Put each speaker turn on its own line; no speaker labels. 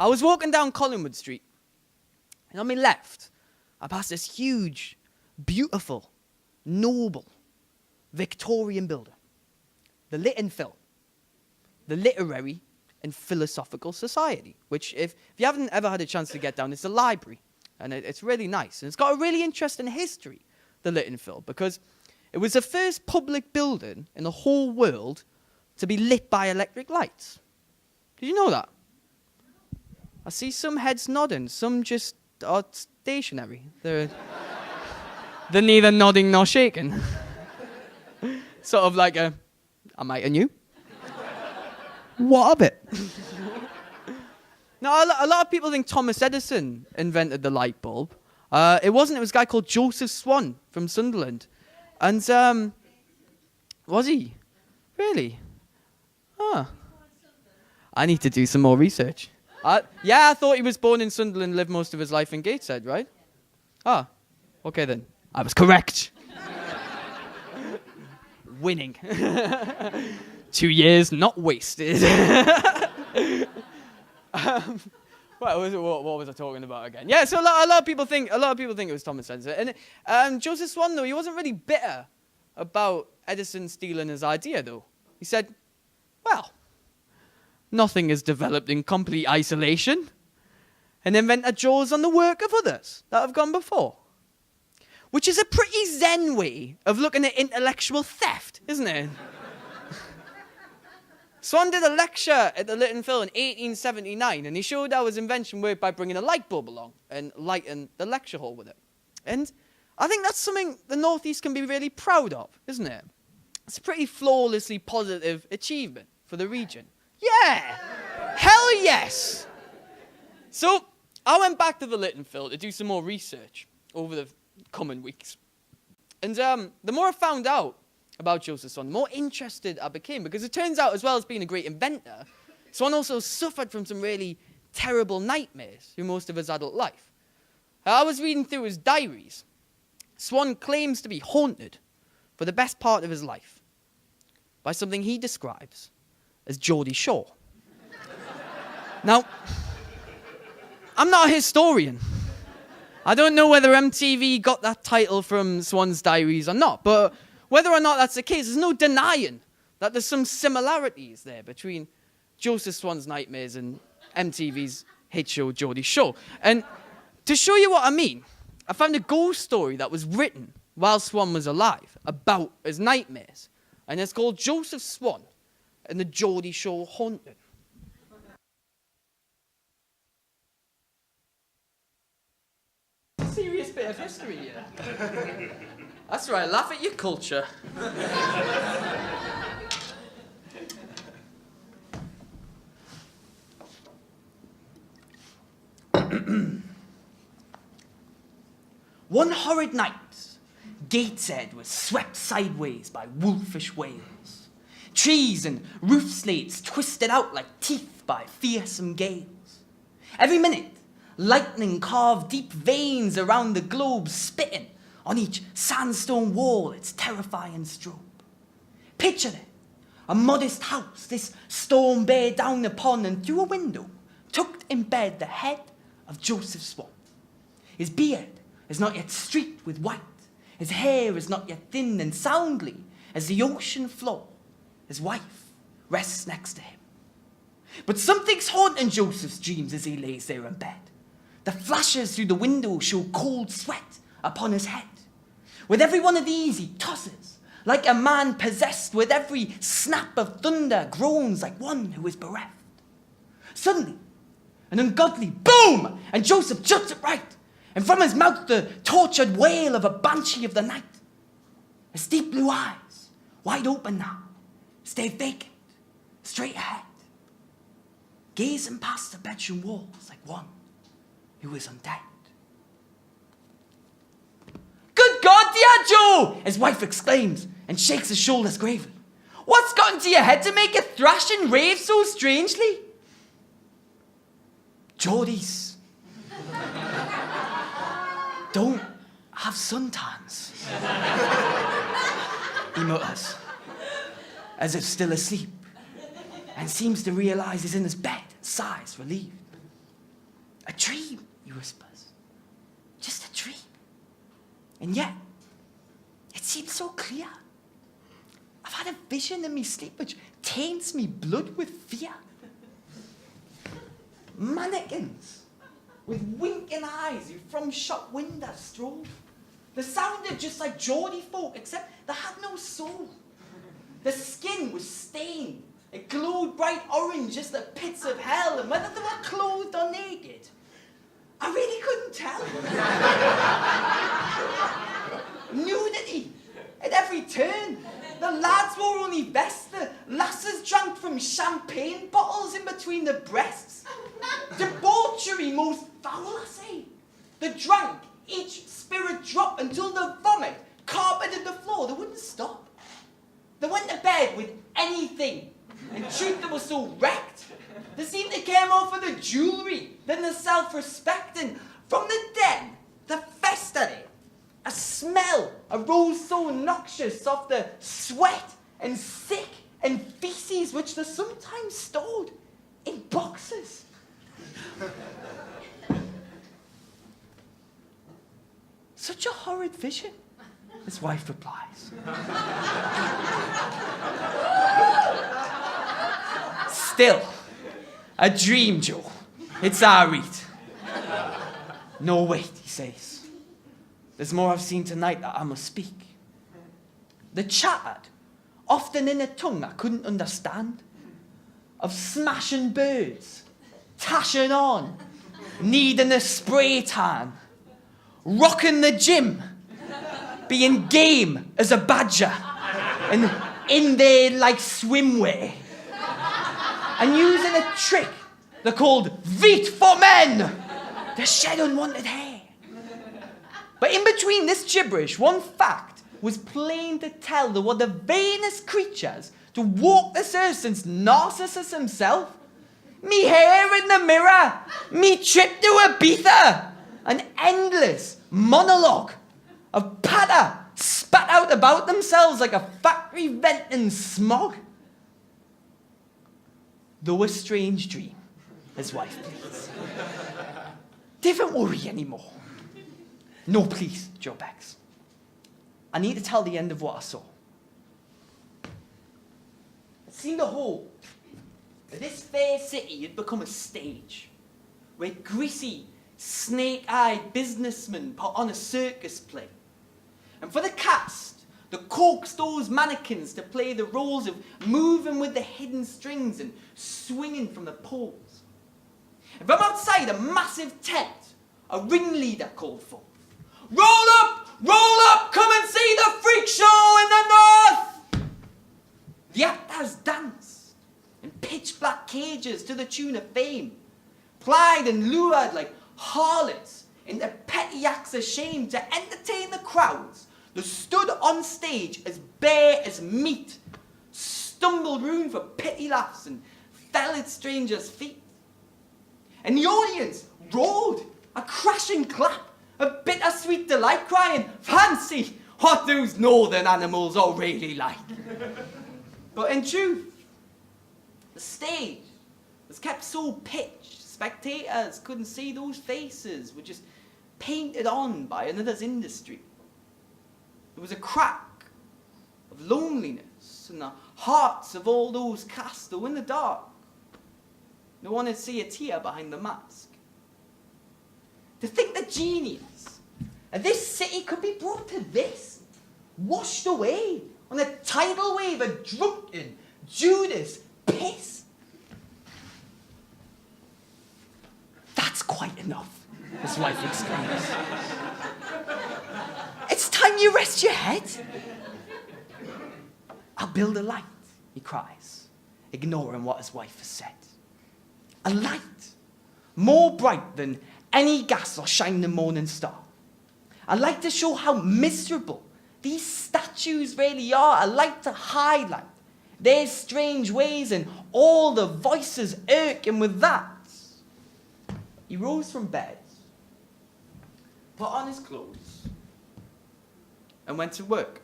I was walking down Collingwood Street, and on my left, I passed this huge, beautiful, noble, Victorian building. The Lytton Phil. The Literary and Philosophical Society, which, if you haven't ever had a chance to get down, it's a library. And it's really nice. And it's got a really interesting history, the Lytton Phil, because it was the first public building in the whole world to be lit by electric lights. Did you know that? I see some heads nodding, some just are stationary. They're neither nodding nor shaking. Sort of like am I a new? What of it? Now, a lot of people think Thomas Edison invented the light bulb. It wasn't. It was a guy called Joseph Swan from Sunderland. And, was he? Really? Huh. I need to do some more research. Yeah, I thought he was born in Sunderland, lived most of his life in Gateshead, right? Ah, okay then. I was correct. Winning. 2 years not wasted. What was I talking about again? Yeah, so a lot of people think it was Thomas Edison. And Joseph Swan, though, he wasn't really bitter about Edison stealing his idea, though. He said, well, nothing is developed in complete isolation. An inventor draws on the work of others that have gone before. Which is a pretty zen way of looking at intellectual theft, isn't it? Swan did a lecture at the Lytton Phil in 1879, and he showed how his invention worked by bringing a light bulb along and lighting the lecture hall with it. And I think that's something the North East can be really proud of, isn't it? It's a pretty flawlessly positive achievement for the region. Yeah! Hell yes! So, I went back to the Lytton Phil to do some more research over the coming weeks. And the more I found out about Joseph Swan, the more interested I became, because it turns out, as well as being a great inventor, Swan also suffered from some really terrible nightmares through most of his adult life. I was reading through his diaries. Swan claims to be haunted for the best part of his life by something he describes as Geordie Shore. Now, I'm not a historian. I don't know whether MTV got that title from Swan's diaries or not, but whether or not that's the case, there's no denying that there's some similarities there between Joseph Swan's nightmares and MTV's hit show Geordie Shore. And to show you what I mean, I found a ghost story that was written while Swan was alive about his nightmares. And it's called Joseph Swan and the Geordie Shore Haunting. Serious bit of history here. That's right, laugh at your culture. One horrid night, Gateshead was swept sideways by wolfish whales. Trees and roof slates twisted out like teeth by fearsome gales. Every minute, lightning carved deep veins around the globe, spitting on each sandstone wall its terrifying strobe. Picture it, a modest house this storm bare down upon, and through a window, tucked in bed, the head of Joseph Swan. His beard is not yet streaked with white, his hair is not yet thin, and soundly as the ocean floor, his wife rests next to him. But something's haunting Joseph's dreams as he lays there in bed. The flashes through the window show cold sweat upon his head. With every one of these he tosses, like a man possessed. With every snap of thunder groans like one who is bereft. Suddenly, an ungodly boom, and Joseph juts upright, and from his mouth the tortured wail of a banshee of the night. His deep blue eyes, wide open now, stay vacant, straight ahead, gazing past the bedroom walls like one who is undead. "Good God, Diageo!" his wife exclaims, and shakes his shoulders gravely. "What's got into your head to make you thrash and rave so strangely?" "Geordies don't have suntans," he mutters, as if still asleep, and seems to realise he's in his bed and sighs relieved.
A dream, he whispers. Just a dream. And yet, it seems so clear. I've had a vision in me sleep which taints me blood with fear. Mannequins with winking eyes who from shop windows stroll. They sounded just like Geordie folk, except they had no soul. The skin was stained. It glowed bright orange, just the pits of hell, and whether they were clothed or naked, I really couldn't tell. Nudity at every turn. The lads wore only vests. The lasses drank from champagne bottles in between the breasts. Debauchery most foul, I say. They drank each spirit drop until the vomit carpeted the floor. They wouldn't stop. They went to bed with anything. In truth, they were so wrecked. They seemed to care more for the jewellery than the self-respect. And from the den, they festered it. A smell arose so noxious of the sweat and sick and feces which they sometimes stored in boxes. Such a horrid vision, his wife replies. Still, a dream, Joe. It's our read. No, wait, he says. There's more I've seen tonight that I must speak. They chattered, often in a tongue I couldn't understand, of smashing birds, tashing on, needing a spray tan, rocking the gym, being game as a badger, and in there like swimwear, and using a trick they called Vite for Men to shed unwanted hair. But in between this gibberish, one fact was plain to tell there were the vainest creatures to walk this earth since Narcissus himself. Me hair in the mirror, me trip to Ibiza, an endless monologue of patter spat out about themselves like a factory venting smog. Though a strange dream, his wife pleads. Don't worry anymore. No, please, Joe begs. I need to tell the end of what I saw. It seemed the whole that this fair city had become a stage where greasy, snake-eyed businessmen put on a circus play. And for the cast, they coaxed those mannequins to play the roles of moving with the hidden strings and swinging from the poles. And from outside a massive tent, a ringleader called forth. Roll up, come and see the freak show in the north! The actors danced in pitch black cages to the tune of fame, plied and lured like harlots into petty acts of shame to entertain the crowds that stood on stage as bare as meat, stumbled round for pity laughs and fell at strangers' feet. And the audience roared a crashing clap, a bittersweet delight, crying, fancy what those northern animals are really like. But in truth, the stage was kept so pitched, spectators couldn't see those faces, were just painted on by another's industry. There was a crack of loneliness in the hearts of all those cast, though in the dark, no one would see a tear behind the mask. To think the genius of this city could be brought to this, washed away on a tidal wave of drunken Judas piss. That's quite enough, his wife exclaims. It's time you rest your head. I'll build a light, he cries, ignoring what his wife has said. A light more bright than any gas or shining morning star. A light to show how miserable these statues really are. A light to highlight their strange ways and all the voices irk. And with that, he rose from bed, put on his clothes, and went to work.